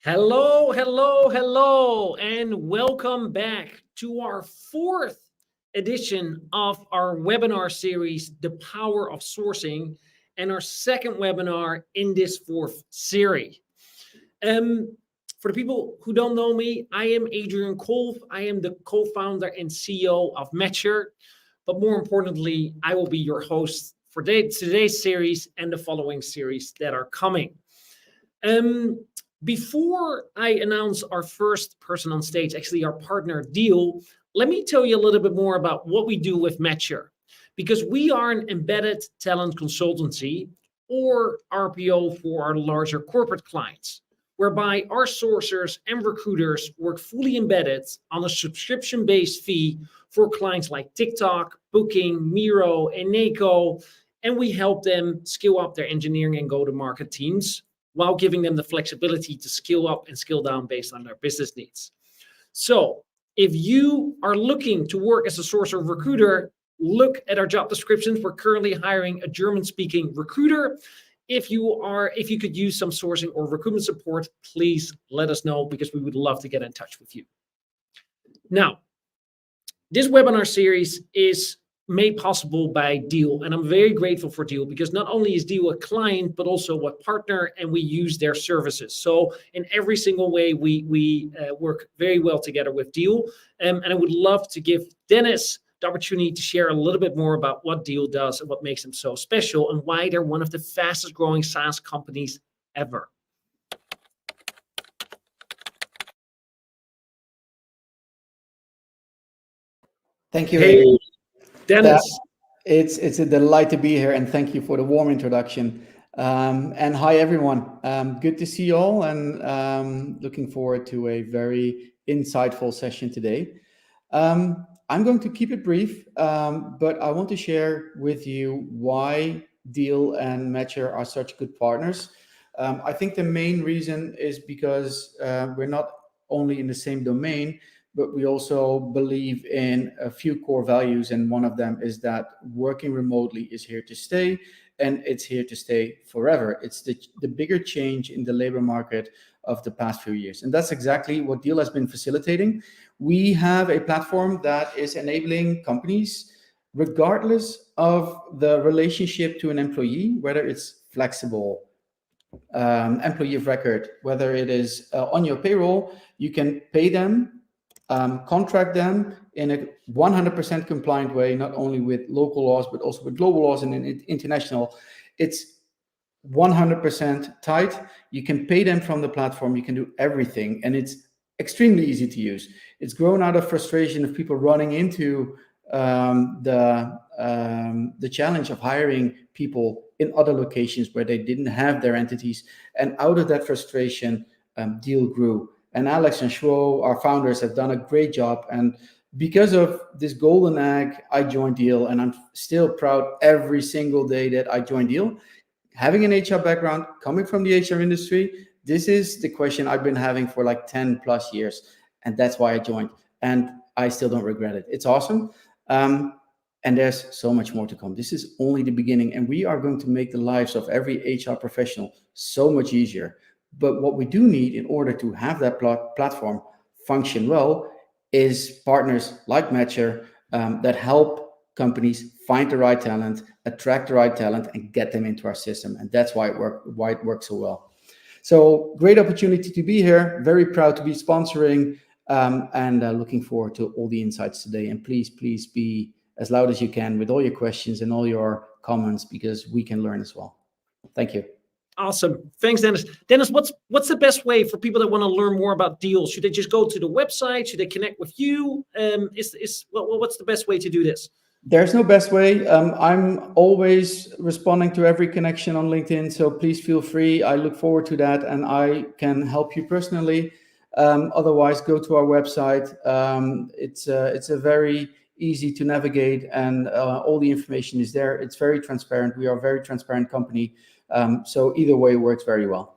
Hello, hello, hello, and welcome back to our fourth edition of our webinar series, The Power of Sourcing, and our second webinar in this fourth series. For the people who don't know me, I am Adriaan Kolff. I am the co-founder and CEO of Matcher, but more importantly, I will be your host for today's series and the following series that are coming. Before I announce our first person on stage, actually our partner Deel, let me tell you a little bit more about what we do with Matcher. Because we are an embedded talent consultancy, or RPO for our larger corporate clients, whereby our sourcers and recruiters work fully embedded on a subscription-based fee for clients like TikTok, Booking, Miro, and Eneco, and we help them skill up their engineering and go-to-market teams while giving them the flexibility to skill up and skill down based on their business needs. So if you are looking to work as a sourcer or recruiter, look at our job descriptions. We're currently hiring a German-speaking recruiter. If you could use some sourcing or recruitment support, please let us know, because we would love to get in touch with you. Now, this webinar series is made possible by Deel, and I'm very grateful for Deel, because not only is Deel a client, but also a partner, and we use their services. So in every single way, we work very well together with Deel, and I would love to give Dennis the opportunity to share a little bit more about what Deel does and what makes them so special, and why they're one of the fastest growing SaaS companies ever. Thank you, Hey, Adriaan. Dennis. It's a delight to be here, and thank you for the warm introduction. And hi, everyone. Good to see you all, and looking forward to a very insightful session today. I'm going to keep it brief, but I want to share with you why Deel and Matcher are such good partners. I think the main reason is because we're not only in the same domain, but we also believe in a few core values, and one of them is that working remotely is here to stay, and it's here to stay forever. It's the bigger change in the labor market of the past few years, and that's exactly what Deel has been facilitating. We have a platform that is enabling companies, regardless of the relationship to an employee, whether it's flexible, employee of record, whether it is on your payroll, you can pay them, contract them in a 100% compliant way, not only with local laws, but also with global laws and international. It's 100% tight. You can pay them from the platform. You can do everything, and it's extremely easy to use. It's grown out of frustration of people running into the challenge of hiring people in other locations where they didn't have their entities, and out of that frustration, Deel grew. And Alex and Shwo, our founders, have done a great job. And because of this golden egg, I joined Deel, and I'm still proud every single day that I joined Deel. Having an HR background, coming from the HR industry, this is the question I've been having for like 10 plus years. And that's why I joined. And I still don't regret it. It's awesome. And there's so much more to come. This is only the beginning. And we are going to make the lives of every HR professional so much easier. But what we do need in order to have that platform function well is partners like Matcher that help companies find the right talent, attract the right talent, and get them into our system. And that's why it works so well. So great opportunity to be here. Very proud to be sponsoring, and looking forward to all the insights today. And please be as loud as you can with all your questions and all your comments, because we can learn as well. Thank you. Awesome. Thanks, Dennis. Dennis, what's the best way for people that want to learn more about Deel? Should they just go to the website? Should they connect with you? What's the best way to do this? There's no best way. I'm always responding to every connection on LinkedIn, so please feel free. I look forward to that, and I can help you personally. Otherwise, go to our website. It's a very easy to navigate, and all the information is there. It's very transparent. We are a very transparent company. So either way works very well.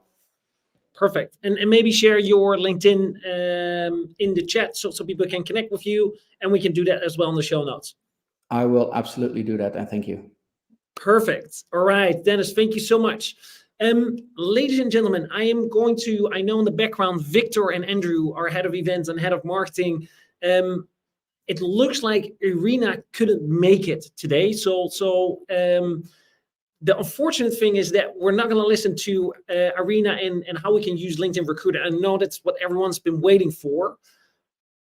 Perfect. And maybe share your LinkedIn in the chat so people can connect with you, and we can do that as well in the show notes. I will absolutely do that, and thank you. Perfect. All right, Dennis, thank you so much. Ladies and gentlemen, I know in the background, Victor and Andrew, our head of events and head of marketing. It looks like Irina couldn't make it today. The unfortunate thing is that we're not going to listen to Irina and how we can use LinkedIn Recruiter. I know that's what everyone's been waiting for.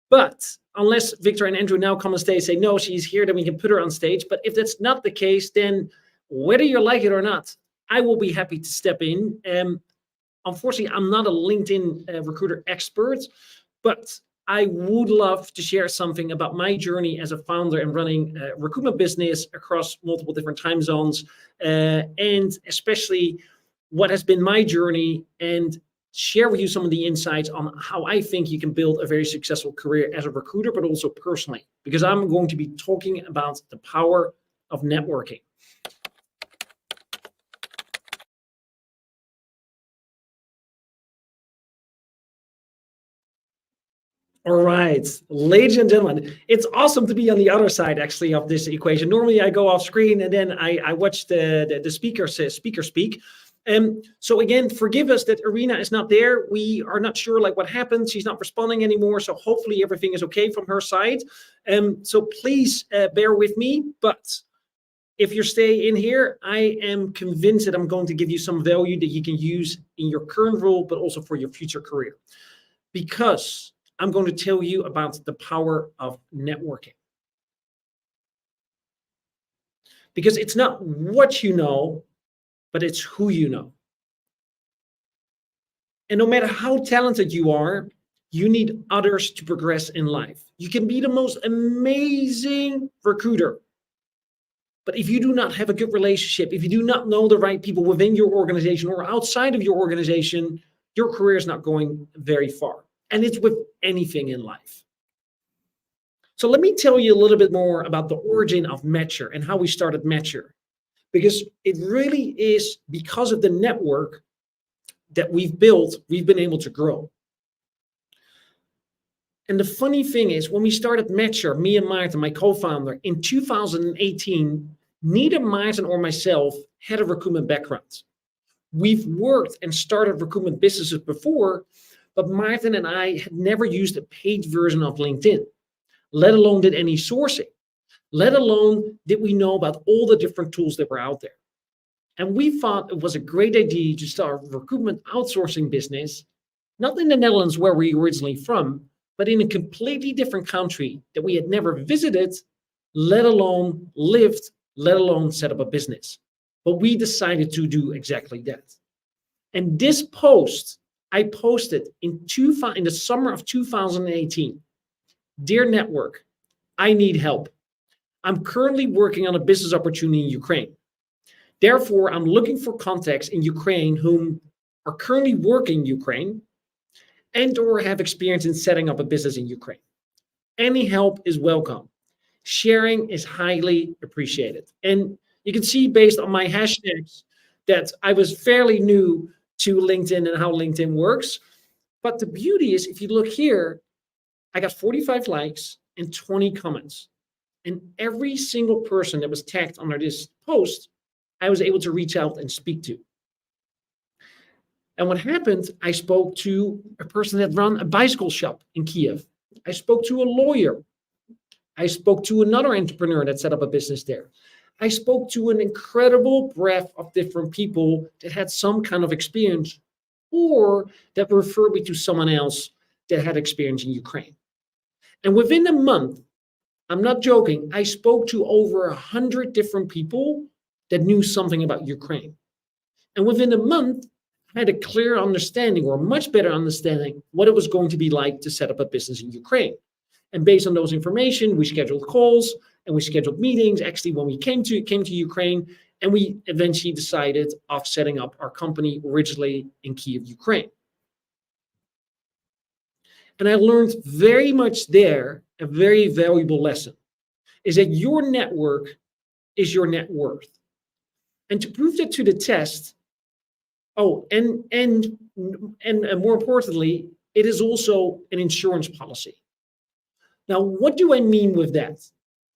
But unless Victor and Andrew now come on stage and say, no, she's here, then we can put her on stage. But if that's not the case, then whether you like it or not, I will be happy to step in. Unfortunately, I'm not a LinkedIn Recruiter expert, but I would love to share something about my journey as a founder and running a recruitment business across multiple different time zones, and especially what has been my journey, and share with you some of the insights on how I think you can build a very successful career as a recruiter, but also personally, because I'm going to be talking about the power of networking. All right, ladies and gentlemen, it's awesome to be on the other side actually of this equation. Normally I go off screen and then I watch the speaker speak. So again, forgive us that Irina is not there. We are not sure like what happened. She's not responding anymore. So hopefully everything is okay from her side. So please bear with me. But if you stay in here, I am convinced that I'm going to give you some value that you can use in your current role, but also for your future career. Because I'm going to tell you about the power of networking. Because it's not what you know, but it's who you know. And no matter how talented you are, you need others to progress in life. You can be the most amazing recruiter, but if you do not have a good relationship, if you do not know the right people within your organization or outside of your organization, your career is not going very far. And it's with anything in life. So let me tell you a little bit more about the origin of Matcher and how we started Matcher. Because it really is because of the network that we've built, we've been able to grow. And the funny thing is, when we started Matcher, me and Maarten, my co-founder, in 2018, neither Maarten or myself had a recruitment background. We've worked and started recruitment businesses before, but Maarten and I had never used a paid version of LinkedIn, let alone did any sourcing, let alone did we know about all the different tools that were out there. And we thought it was a great idea to start a recruitment outsourcing business, not in the Netherlands where we originally from, but in a completely different country that we had never visited, let alone lived, let alone set up a business. But we decided to do exactly that. And this post, I posted in the summer of 2018. Dear network, I need help. I'm currently working on a business opportunity in Ukraine. Therefore, I'm looking for contacts in Ukraine whom are currently working in Ukraine and or have experience in setting up a business in Ukraine. Any help is welcome. Sharing is highly appreciated. And you can see based on my hashtags that I was fairly new to LinkedIn and how LinkedIn works. But the beauty is, if you look here, I got 45 likes and 20 comments. And every single person that was tagged under this post, I was able to reach out and speak to. And what happened, I spoke to a person that ran a bicycle shop in Kiev. I spoke to a lawyer. I spoke to another entrepreneur that set up a business there. I spoke to an incredible breadth of different people that had some kind of experience or that referred me to someone else that had experience in Ukraine. And within a month, I'm not joking, I spoke to over 100 different people that knew something about Ukraine. And within a month, I had a clear understanding or a much better understanding what it was going to be like to set up a business in Ukraine. And based on those information, we scheduled calls and we scheduled meetings. Actually, when we came to Ukraine, and we eventually decided of setting up our company originally in Kiev, Ukraine. And I learned very much there a very valuable lesson, is that your network is your net worth. And to prove that to the test, and more importantly, it is also an insurance policy. Now, what do I mean with that?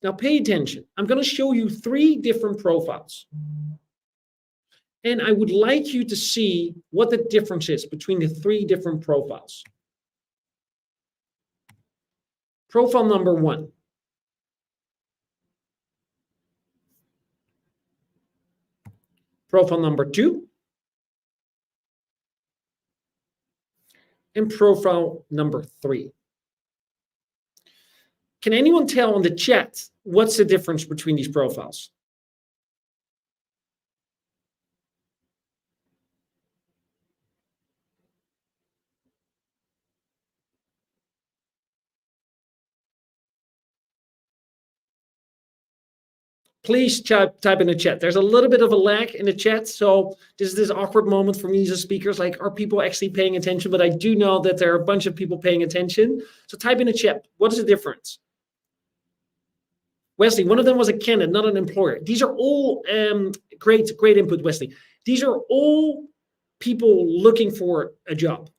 Now, pay attention. I'm going to show you 3 different profiles. And I would like you to see what the difference is between the 3 different profiles. Profile number 1. Profile number 2. And profile number 3. Can anyone tell in the chat what's the difference between these profiles? Please type in the chat. There's a little bit of a lag in the chat, so this is this awkward moment for me as speakers, like, are people actually paying attention? But I do know that there are a bunch of people paying attention. So type in the chat, what is the difference? Wesley, one of them was a candidate, not an employer. These are all great input, Wesley. These are all people looking for a job.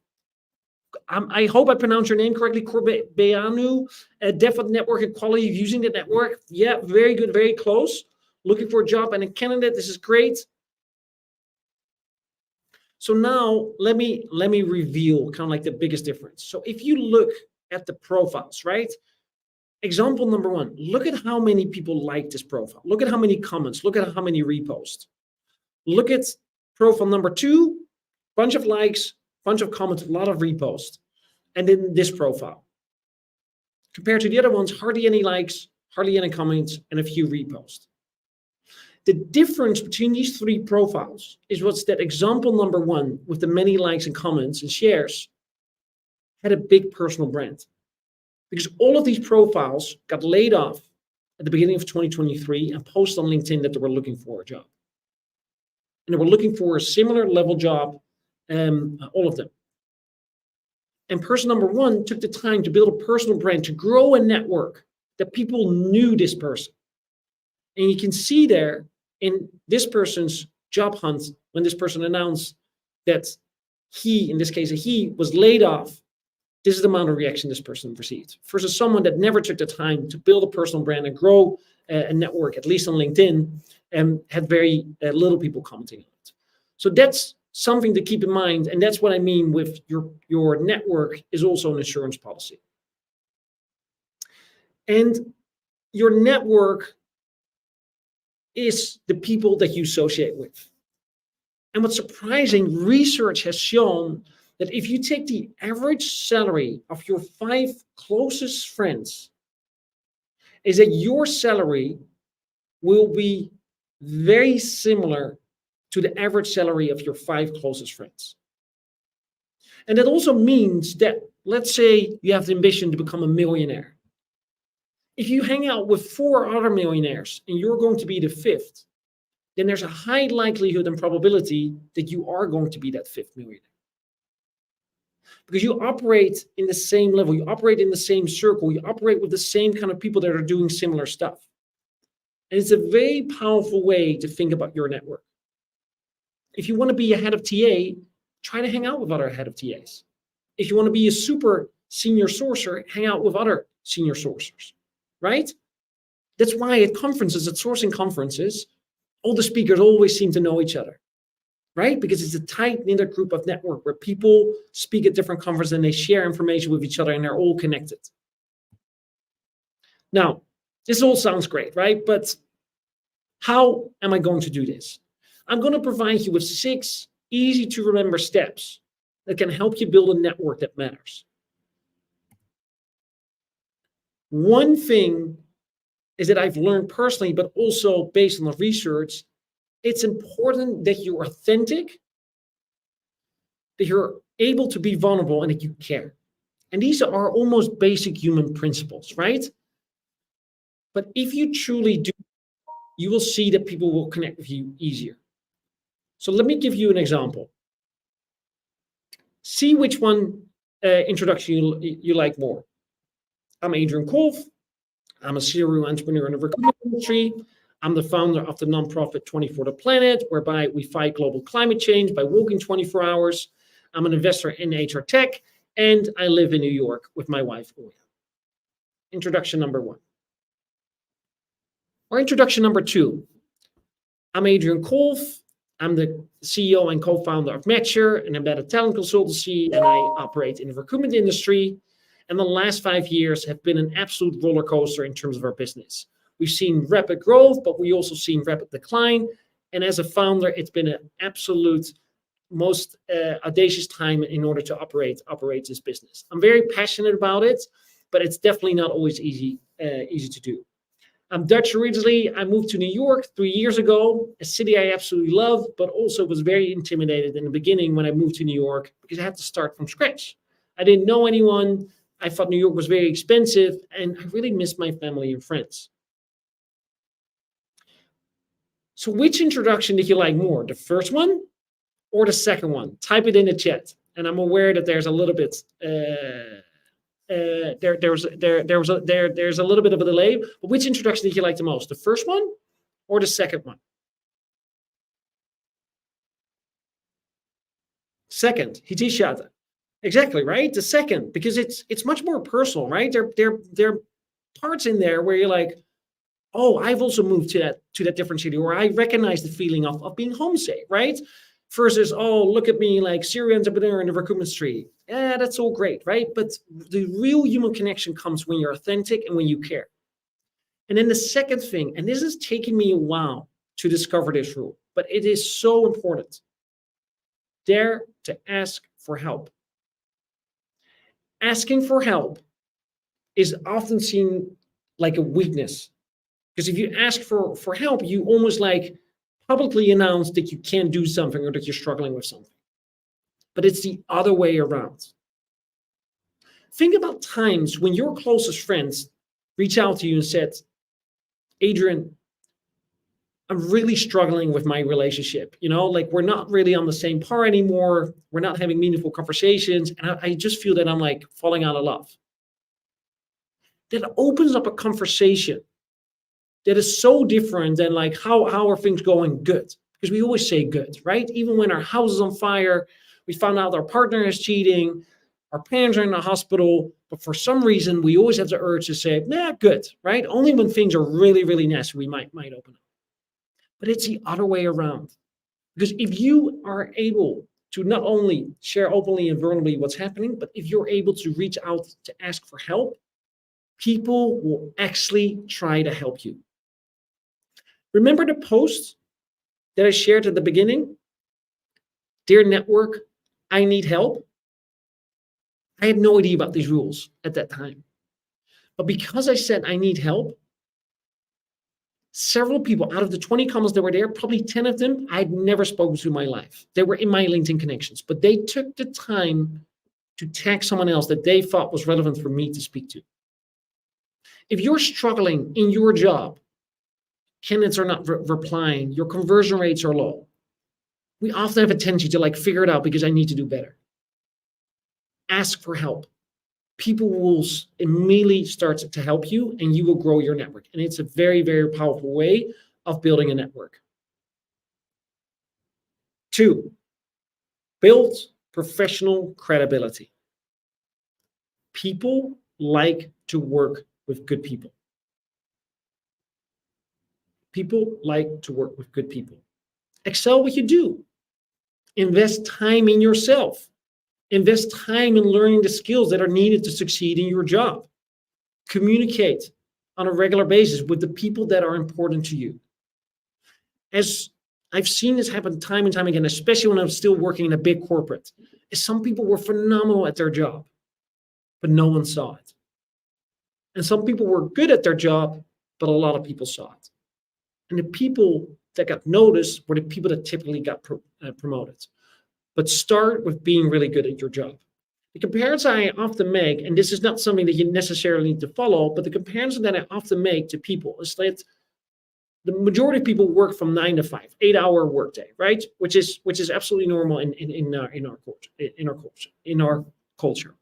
I hope I pronounced your name correctly, Corbeanu, definite network and quality of using the network. Yeah, very good, very close. Looking for a job and a candidate, this is great. So now let me reveal kind of like the biggest difference. So if you look at the profiles, right? Example number 1, look at how many people like this profile. Look at how many comments, look at how many reposts. Look at profile number 2, bunch of likes, bunch of comments, a lot of reposts. And then this profile. Compared to the other ones, hardly any likes, hardly any comments, and a few reposts. The difference between these 3 profiles is what's that example number 1 with the many likes and comments and shares had a big personal brand. Because all of these profiles got laid off at the beginning of 2023 and posted on LinkedIn that they were looking for a job. And they were looking for a similar level job, all of them. And person number 1 took the time to build a personal brand, to grow a network that people knew this person. And you can see there in this person's job hunt, when this person announced that he, in this case, he was laid off, this is the amount of reaction this person received. Versus someone that never took the time to build a personal brand and grow a network, at least on LinkedIn, and had very little people commenting on it. So that's something to keep in mind, and that's what I mean with your network is also an insurance policy. And your network is the people that you associate with. And what's surprising, research has shown that if you take the average salary of your 5 closest friends, is that your salary will be very similar to the average salary of your 5 closest friends. And that also means that, let's say you have the ambition to become a millionaire. If you hang out with 4 other millionaires and you're going to be the 5th, then there's a high likelihood and probability that you are going to be that 5th millionaire. Because you operate in the same level, you operate in the same circle, you operate with the same kind of people that are doing similar stuff. And it's a very powerful way to think about your network. If you want to be a head of TA, try to hang out with other head of TAs. If you want to be a super senior sourcer, hang out with other senior sourcers, right? That's why at conferences, at sourcing conferences, all the speakers always seem to know each other, right? Because it's a tight-knit group of network where people speak at different conferences and they share information with each other and they're all connected. Now, this all sounds great, right? But how am I going to do this? I'm going to provide you with 6 easy to remember steps that can help you build a network that matters. One thing is that I've learned personally, but also based on the research, it's important that you're authentic, that you're able to be vulnerable, and that you care. And these are almost basic human principles, right? But if you truly do, you will see that people will connect with you easier. So let me give you an example. See which one introduction you like more. I'm Adriaan Kolff. I'm a serial entrepreneur in the recruitment industry. I'm the founder of the nonprofit 24 The Planet, whereby we fight global climate change by walking 24 hours. I'm an investor in HR tech, and I live in New York with my wife, Oya. Introduction number 1. Or introduction number 2. I'm Adriaan Kolff. I'm the CEO and co-founder of Matcher, an embedded talent consultancy, and I operate in the recruitment industry. And the last 5 years have been an absolute roller coaster in terms of our business. We've seen rapid growth, but we also seen rapid decline. And as a founder, it's been an absolute most audacious time in order to operate this business. I'm very passionate about it, but it's definitely not always easy to do. I'm Dutch originally. I moved to New York 3 years ago, a city I absolutely love, but also was very intimidated in the beginning when I moved to New York because I had to start from scratch. I didn't know anyone. I thought New York was very expensive, and I really missed my family and friends. So which introduction did you like more, the first one or the second one? Type it in the chat. And I'm aware that there's a little bit there's a little bit of a delay, but which introduction did you like the most? The first one or the second one? Second, Hitisha. Exactly, right? The second, because it's much more personal, right? There are parts in there where you're like, oh, I've also moved to that different city, or I recognize the feeling of being homesick, right? Versus, oh, look at me, like serial entrepreneur in the recruitment street. Yeah, that's all great, right? But the real human connection comes when you're authentic and when you care. And then the second thing, and this is taking me a while to discover this rule, but it is so important. Dare to ask for help. Asking for help is often seen like a weakness. Because if you ask for help, you almost like publicly announce that you can't do something or that you're struggling with something. But it's the other way around. Think about times when your closest friends reach out to you and said, Adriaan, I'm really struggling with my relationship. Like we're not really on the same par anymore. We're not having meaningful conversations. And I just feel that I'm like falling out of love. That opens up a conversation that is so different than like, how are things going? Good. Because we always say good, right? Even when our house is on fire, we found out our partner is cheating, our parents are in the hospital, but for some reason, we always have the urge to say, nah, good, right? Only when things are really, really nasty, we might open up. But it's the other way around. Because if you are able to not only share openly and vulnerably what's happening, but if you're able to reach out to ask for help, people will actually try to help you. Remember the post that I shared at the beginning? Dear network, I need help. I had no idea about these rules at that time. But because I said I need help, several people out of the 20 comments that were there, probably 10 of them, I'd never spoken to in my life. They were in my LinkedIn connections, but they took the time to tag someone else that they thought was relevant for me to speak to. If you're struggling in your job, candidates are not replying, your conversion rates are low, we often have a tendency to like figure it out because I need to do better. Ask for help. People will immediately start to help you and you will grow your network. And it's a very, very powerful way of building a network. 2, build professional credibility. People like to work with good people. People like to work with good people. Excel what you do. Invest time in yourself. Invest time in learning the skills that are needed to succeed in your job. Communicate on a regular basis with the people that are important to you. As I've seen this happen time and time again, especially when I'm still working in a big corporate, is some people were phenomenal at their job, but no one saw it. And some people were good at their job, but a lot of people saw it. And the people that got noticed were the people that typically got promoted. But start with being really good at your job. The comparison I often make, and this is not something that you necessarily need to follow, but the comparison that I often make to people is that the majority of people work from 9 to 5, 8-hour workday, right? Which is absolutely normal in our culture.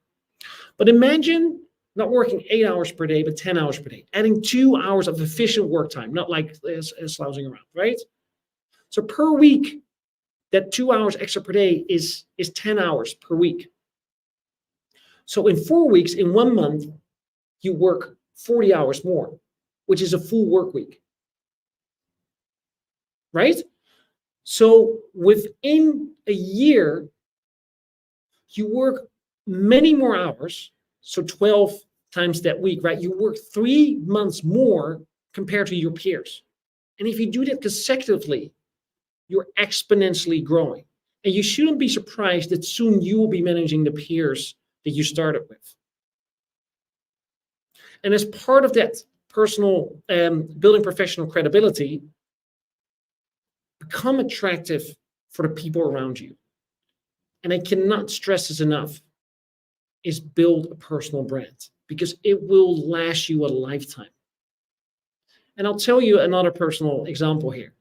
But imagine not working 8 hours per day, but 10 hours per day, adding 2 hours of efficient work time, not like slouching around, right? So per week, that 2 hours extra per day is 10 hours per week. So in 4 weeks, in 1 month, you work 40 hours more, which is a full work week. Right? So within a year, you work many more hours, so 12 times that week, right? You work 3 months more compared to your peers. And if you do that consecutively, you're exponentially growing. And you shouldn't be surprised that soon you will be managing the peers that you started with. And as part of that personal building professional credibility, become attractive for the people around you. And I cannot stress this enough, is build a personal brand because it will last you a lifetime. And I'll tell you another personal example here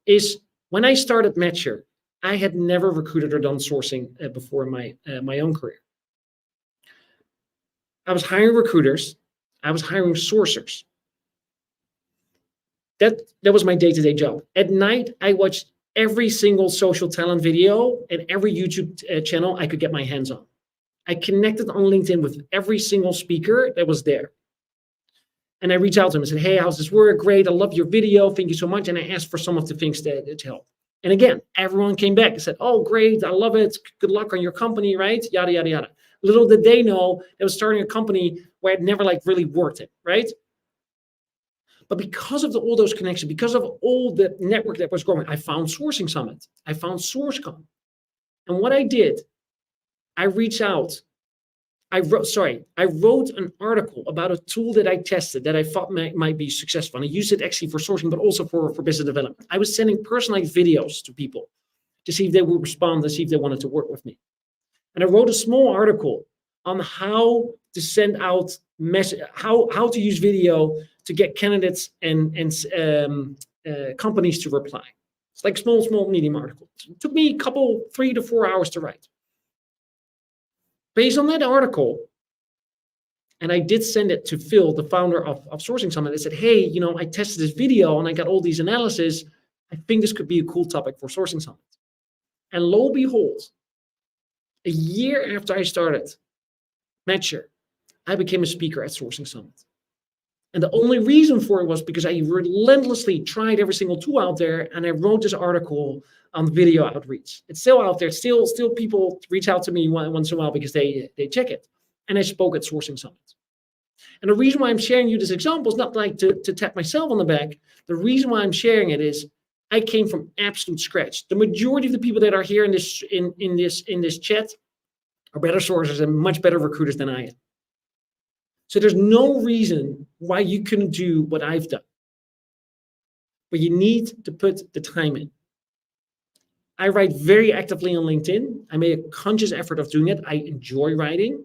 is when I started Matcher, I had never recruited or done sourcing before in my own career. I was hiring recruiters. I was hiring sourcers. That was my day-to-day job. At night, I watched every single social talent video and every YouTube channel I could get my hands on. I connected on LinkedIn with every single speaker that was there. And I reached out to them and said, hey, how's this work? Great, I love your video. Thank you so much. And I asked for some of the things to help. And again, everyone came back and said, oh, great, I love it. Good luck on your company, right? Yada, yada, yada. Little did they know I was starting a company where I'd never really worked it, right? But because of all those connections, because of all the network that was growing, I found Sourcing Summit. I found SourceCon. And what I did, I reached out. I wrote an article about a tool that I tested that I thought might be successful. And I used it actually for sourcing, but also for business development. I was sending personalized videos to people to see if they would respond, to see if they wanted to work with me. And I wrote a small article on how to send out how to use video to get candidates and companies to reply. It's like small, medium article. It took me 3 to 4 hours to write. Based on that article, and I did send it to Phil, the founder of Sourcing Summit. I said, hey, I tested this video and I got all these analysis. I think this could be a cool topic for Sourcing Summit. And lo and behold, a year after I started Matcher, I became a speaker at Sourcing Summit. And the only reason for it was because I relentlessly tried every single tool out there, and I wrote this article on video outreach. It's still out there. Still people reach out to me once in a while because they check it. And I spoke at Sourcing Summit. And the reason why I'm sharing you this example is not to tap myself on the back. The reason why I'm sharing it is I came from absolute scratch. The majority of the people that are here in this chat are better sourcers and much better recruiters than I am. So there's no reason why you couldn't do what I've done. But you need to put the time in. I write very actively on LinkedIn. I made a conscious effort of doing it. I enjoy writing.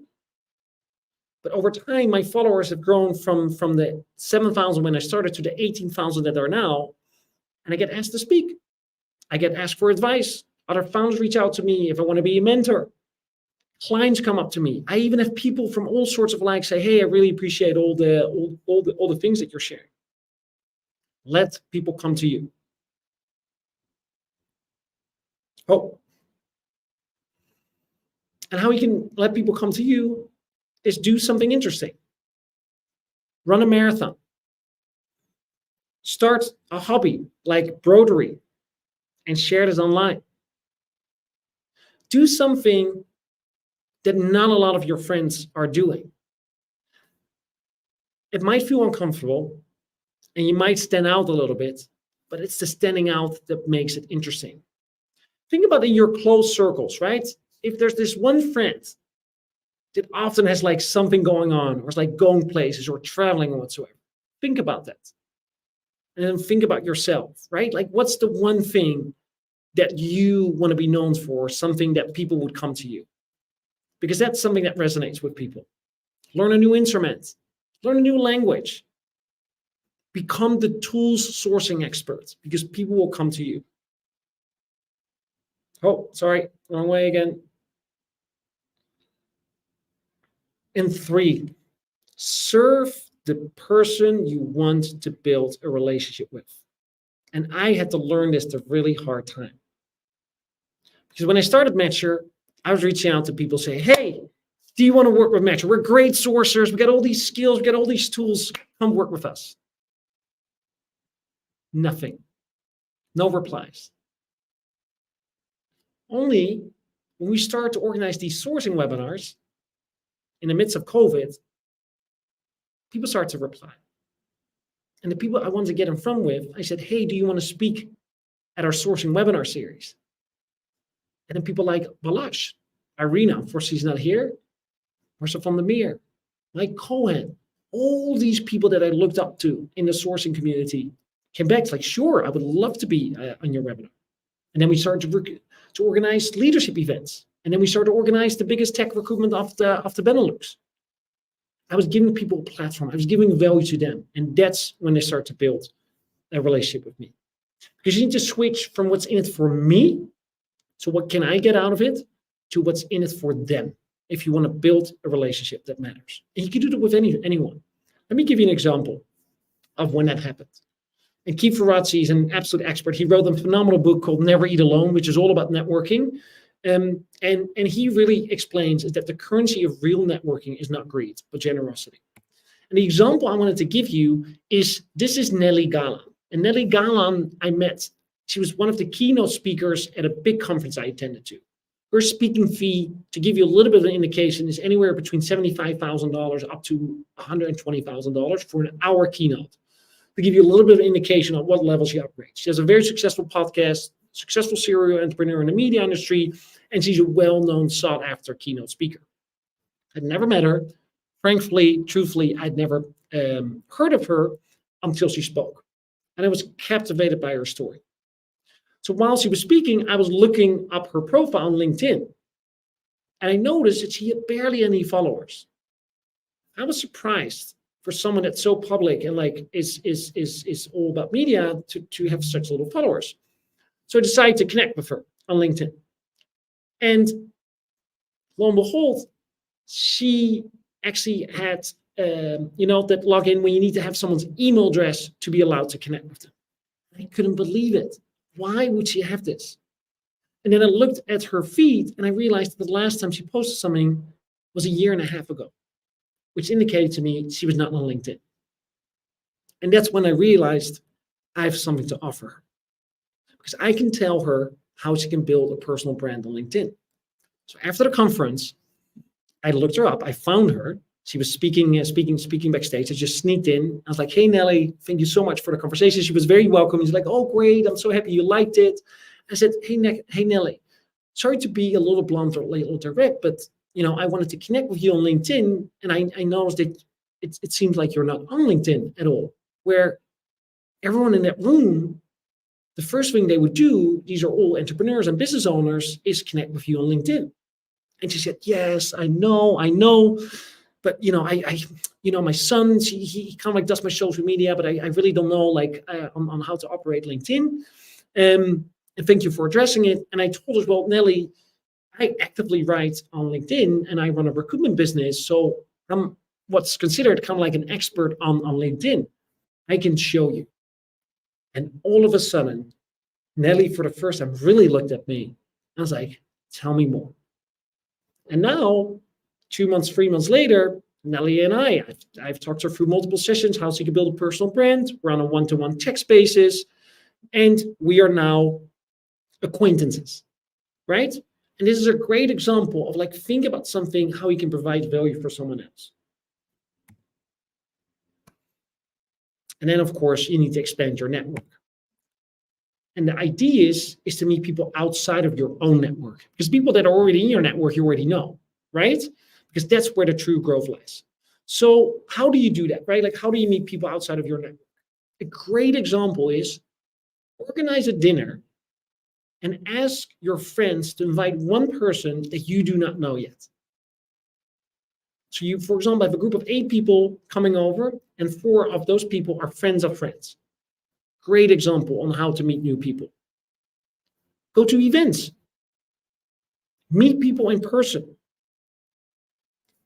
But over time, my followers have grown from the 7,000 when I started to the 18,000 that are now. And I get asked to speak. I get asked for advice. Other founders reach out to me if I want to be a mentor. Clients come up to me. I even have people from all sorts of say, hey, I really appreciate all the things that you're sharing. Let people come to you. Oh. And how you can let people come to you is do something interesting. Run a marathon. Start a hobby like broderie and share this online. Do something that not a lot of your friends are doing. It might feel uncomfortable and you might stand out a little bit, but it's the standing out that makes it interesting. Think about in your close circles, right? If there's this one friend that often has something going on or is going places or traveling or whatsoever, think about that. And then think about yourself, right? What's the one thing that you want to be known for, something that people would come to you? Because that's something that resonates with people. Learn a new instrument. Learn a new language. Become the tools sourcing expert because people will come to you. Oh, sorry, wrong way again. And 3, serve the person you want to build a relationship with. And I had to learn this the really hard time. Because when I started Matcher, I was reaching out to people saying, hey, do you want to work with Matcher? We're great sourcers. We got all these skills. We got all these tools. Come work with us. Nothing. No replies. Only when we start to organize these sourcing webinars in the midst of COVID, people start to reply. And the people I wanted to get in front with, I said, hey, do you want to speak at our sourcing webinar series? And then people like Balash, Irina, of course she's not here, Marcel van der Meer, Mike Cohen, all these people that I looked up to in the sourcing community came back like, sure, I would love to be on your webinar. And then we started to organize leadership events. And then we started to organize the biggest tech recruitment of the Benelux. I was giving people a platform. I was giving value to them. And that's when they start to build a relationship with me. Because you need to switch from what's in it for me, so what can I get out of it, to what's in it for them, if you want to build a relationship that matters. And you can do that with anyone. Let me give you an example of when that happened. And Keith Ferrazzi is an absolute expert. He wrote a phenomenal book called Never Eat Alone, which is all about networking. And he really explains is that the currency of real networking is not greed, but generosity. And the example I wanted to give you is, this is Nelly Galan. And Nelly Galan, I met. She was one of the keynote speakers at a big conference I attended to. Her speaking fee, to give you a little bit of an indication, is anywhere between $75,000 up to $120,000 for an hour keynote. To give you a little bit of an indication on what level she operates. She has a very successful podcast, successful serial entrepreneur in the media industry, and she's a well-known, sought-after keynote speaker. I'd never met her. Frankly, truthfully, I'd never heard of her until she spoke. And I was captivated by her story. So while she was speaking, I was looking up her profile on LinkedIn. And I noticed that she had barely any followers. I was surprised for someone that's so public and like is all about media to have such little followers. So I decided to connect with her on LinkedIn. And lo and behold, she actually had that login when you need to have someone's email address to be allowed to connect with them. I couldn't believe it. Why would she have this? And then I looked at her feed and I realized that the last time she posted something was a year and a half ago, which indicated to me she was not on LinkedIn. And that's when I realized I have something to offer her, because I can tell her how she can build a personal brand on LinkedIn. So after the conference, I looked her up. I found her. She was speaking backstage. I just sneaked in. I was like, hey, Nelly, thank you so much for the conversation. She was very welcome. She's like, oh, great. I'm so happy you liked it. I said, hey, Nelly, sorry to be a little blunt or a little direct, but I wanted to connect with you on LinkedIn. And I noticed that it seems like you're not on LinkedIn at all, where everyone in that room, the first thing they would do, these are all entrepreneurs and business owners, is connect with you on LinkedIn. And she said, yes, I know. But, my son, he kind of like does my social media, but I really don't know on how to operate LinkedIn. And thank you for addressing it. And I told her, well, Nelly, I actively write on LinkedIn and I run a recruitment business. So I'm what's considered kind of like an expert on LinkedIn. I can show you. And all of a sudden, Nelly, for the first time, really looked at me. I was like, tell me more. And now, 2 months, 3 months later, Nelly and I've talked to her through multiple sessions, how she can build a personal brand. We're on a one-to-one text basis, and we are now acquaintances, right? And this is a great example of think about something, how you can provide value for someone else. And then, of course, you need to expand your network. And the idea is to meet people outside of your own network, because people that are already in your network, you already know, right? Because that's where the true growth lies. So how do you do that, right? How do you meet people outside of your network? A great example is organize a dinner and ask your friends to invite one person that you do not know yet. So you, for example, have a group of 8 people coming over, and 4 of those people are friends of friends. Great example on how to meet new people. Go to events. Meet people in person.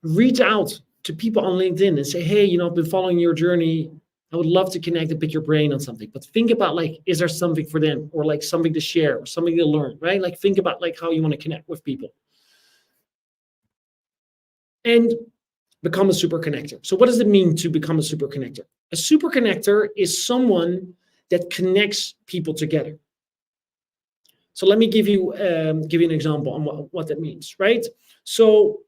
Reach out to people on LinkedIn and say, hey, I've been following your journey. I would love to connect and pick your brain on something. But think about is there something for them, or something to share, or something to learn, right? Think about how you want to connect with people. And become a super connector. So what does it mean to become a super connector? A super connector is someone that connects people together. So let me give you an example on what that means, right? So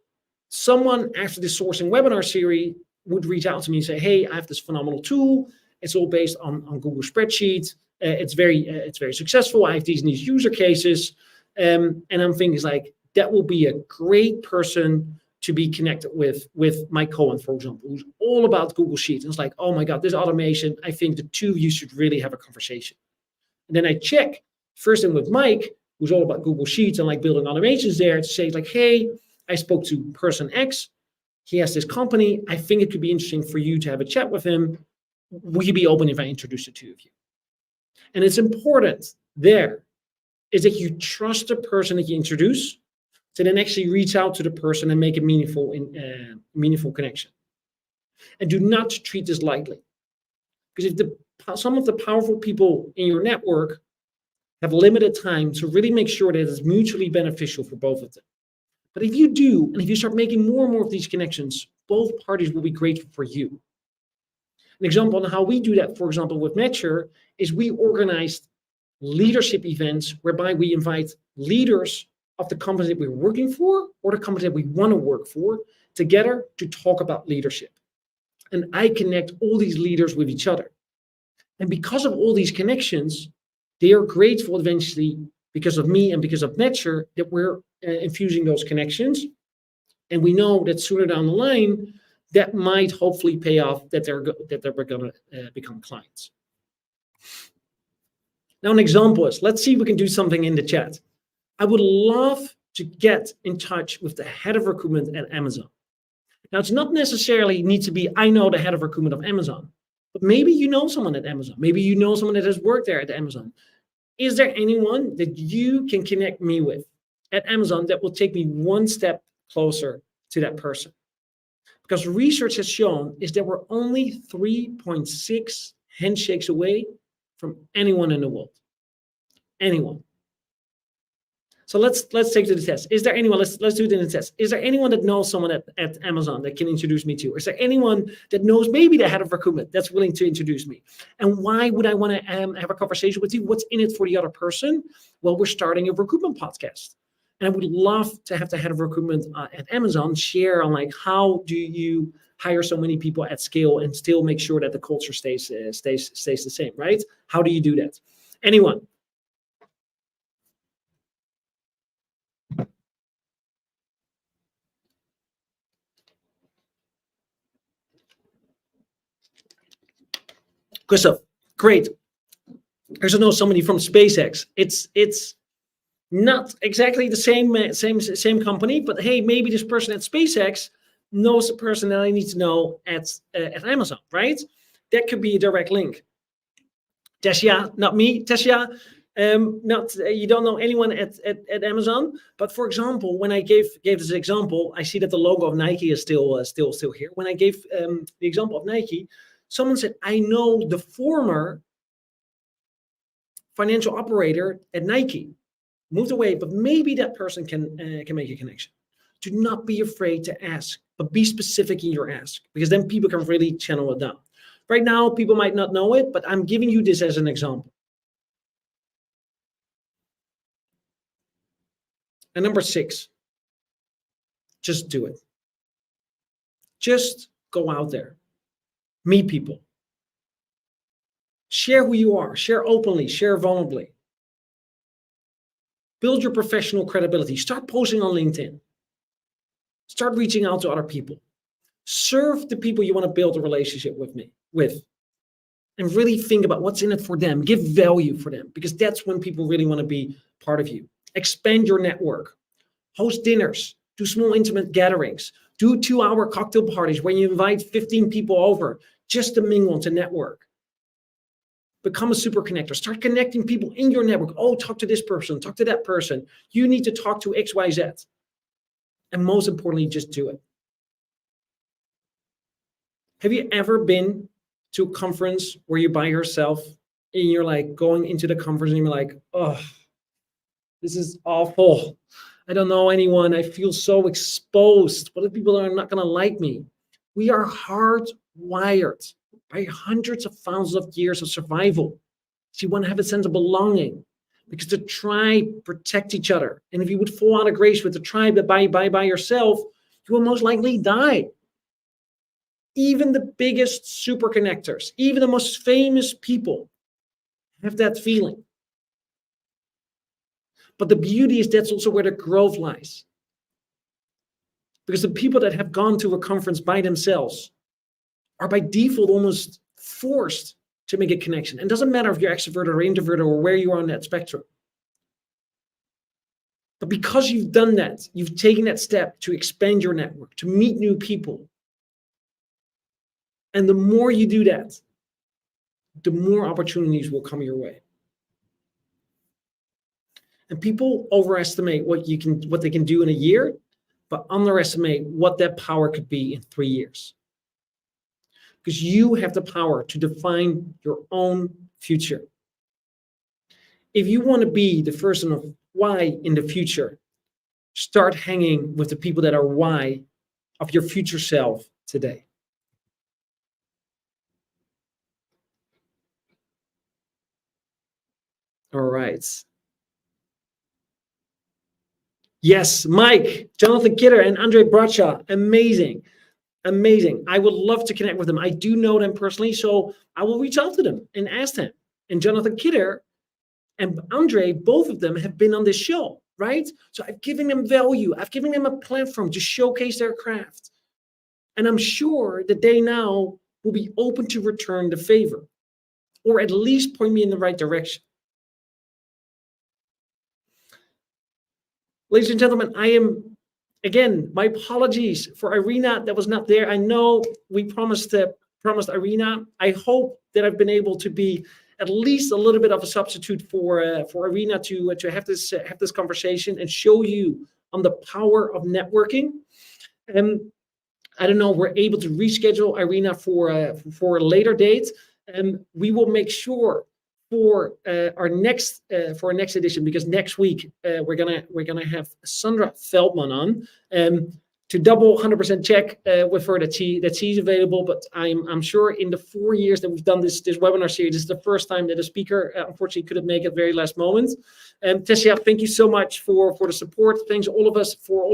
someone after this sourcing webinar series would reach out to me and say, hey, I have this phenomenal tool. It's all based on Google Spreadsheets. It's very successful. I have these user cases. And I'm thinking like, that will be a great person to be connected with Mike Cohen, for example, who's all about Google Sheets. And it's like, oh my God, this automation, I think the two of you should really have a conversation. And then I check first in with Mike, who's all about Google Sheets and like building automations there, to say like, hey, I spoke to person X. He has this company. I think it could be interesting for you to have a chat with him. Will you be open if I introduce the two of you? And it's important there is that you trust the person that you introduce to then actually reach out to the person and make a meaningful connection. And do not treat this lightly. Because if some of the powerful people in your network have limited time to really make sure that it's mutually beneficial for both of them. But if you do, and if you start making more and more of these connections, both parties will be grateful for you. An example on how we do that, for example, with Matcher, is we organized leadership events whereby we invite leaders of the companies that we're working for or the companies that we want to work for together to talk about leadership. And I connect all these leaders with each other. And because of all these connections, they are grateful eventually because of me and because of Matcher that we're infusing those connections. And we know that sooner down the line, that might hopefully pay off that they're going to become clients. Now, an example is, let's see if we can do something in the chat. I would love to get in touch with the head of recruitment at Amazon. Now, it's not necessarily need to be, I know the head of recruitment of Amazon, but maybe you know someone at Amazon. Maybe you know someone that has worked there at Amazon. Is there anyone that you can connect me with at Amazon that will take me one step closer to that person? Because research has shown is that we're only 3.6 handshakes away from anyone in the world. Anyone. So let's take to the test. Is there anyone, let's do it in the test. Is there anyone that knows someone at Amazon that can introduce me to? Is there anyone that knows maybe the head of recruitment that's willing to introduce me? And why would I want to have a conversation with you? What's in it for the other person? Well, we're starting a recruitment podcast. And I would love to have the head of recruitment at Amazon share on like, how do you hire so many people at scale and still make sure that the culture stays the same, right? How do you do that? Anyone? Christoph, great. I also know somebody from SpaceX. It's not exactly the same company, but hey, maybe this person at SpaceX knows the person that I need to know at Amazon, right? That could be a direct link. Tessia, not me. Tessia, you don't know anyone at Amazon, but for example, when I gave this example, I see that the logo of Nike is still here. When I gave the example of Nike, someone said, I know the former financial operator at Nike. Moved away, but maybe that person can make a connection. Do not be afraid to ask, but be specific in your ask, because then people can really channel it down. Right now, people might not know it, but I'm giving you this as an example. And number 6, just do it. Just go out there, meet people. Share who you are, share openly, share vulnerably. Build your professional credibility. Start posting on LinkedIn. Start reaching out to other people. Serve the people you want to build a relationship with. And really think about what's in it for them. Give value for them, because that's when people really want to be part of you. Expand your network. Host dinners. Do small intimate gatherings. Do 2-hour cocktail parties where you invite 15 people over just to mingle, to network. Become a super connector. Start connecting people in your network. Oh, talk to this person, talk to that person. You need to talk to XYZ. And most importantly, just do it. Have you ever been to a conference where you're by yourself and you're like going into the conference and you're like, oh, this is awful. I don't know anyone. I feel so exposed. What if people are not going to like me? We are hardwired by hundreds of thousands of years of survival. So you want to have a sense of belonging. because the tribe protect each other. And if you would fall out of grace with the tribe that by yourself, you will most likely die. Even the biggest super connectors, even the most famous people have that feeling. But the beauty is that's also where the growth lies. Because the people that have gone to a conference by themselves are by default almost forced to make a connection. And it doesn't matter if you're extroverted or introverted or where you are on that spectrum. But because you've done that, you've taken that step to expand your network, to meet new people. And the more you do that, the more opportunities will come your way. And people overestimate what they can do in a year, but underestimate what that power could be in 3 years. Because you have the power to define your own future. If you want to be the person of why in the future, start hanging with the people that are why of your future self today. All right. Yes, Mike, Jonathan Kidder, and Andre Bradshaw. Amazing. Amazing. I would love to connect with them. I do know them personally, so I will reach out to them and ask them. And Jonathan Kidder and Andre, both of them have been on this show, right? So I've given them value. I've given them a platform to showcase their craft. And I'm sure that they now will be open to return the favor, or at least point me in the right direction. Ladies and gentlemen, again, my apologies for Irina that was not there. I know we promised Irina. I hope that I've been able to be at least a little bit of a substitute for Irina to have this conversation and show you on the power of networking. I don't know, we're able to reschedule Irina for a later date. We will make sure for our next edition, because next week we're gonna have Sandra Feldman on to double 100% check with her that she's available. But I'm sure in the 4 years that we've done this webinar series, this is the first time that a speaker unfortunately couldn't make it at the very last moment. Tessia, thank you so much for the support. Thanks all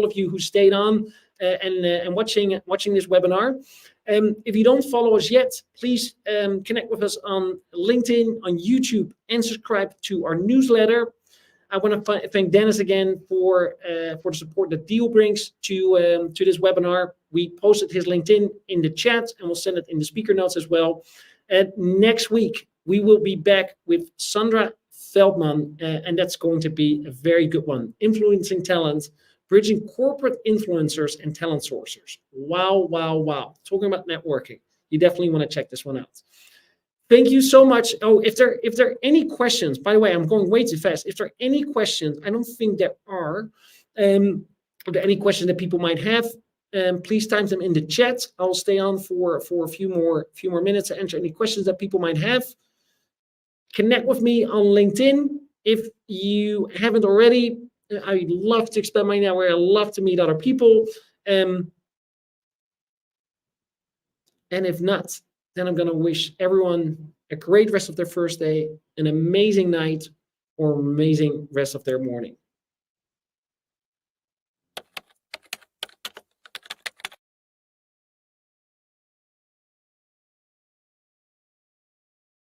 of you who stayed on and watching this webinar. If you don't follow us yet, please connect with us on LinkedIn, on YouTube, and subscribe to our newsletter. I want to thank Dennis again for the support that Deel brings to this webinar. We posted his LinkedIn in the chat, and we'll send it in the speaker notes as well. Next week, we will be back with Sandra Feldman, and that's going to be a very good one. Influencing talent, bridging corporate influencers and talent sourcers. Wow, wow, wow. Talking about networking. You definitely want to check this one out. Thank you so much. Oh, if there are any questions, by the way, I'm going way too fast. If there are any questions, I don't think there are. Are there any questions that people might have? Please type them in the chat. I'll stay on for a few more minutes to answer any questions that people might have. Connect with me on LinkedIn. If you haven't already, I'd love to expand my network. I love to meet other people. And if not, then I'm going to wish everyone a great rest of their first day, an amazing night, or amazing rest of their morning.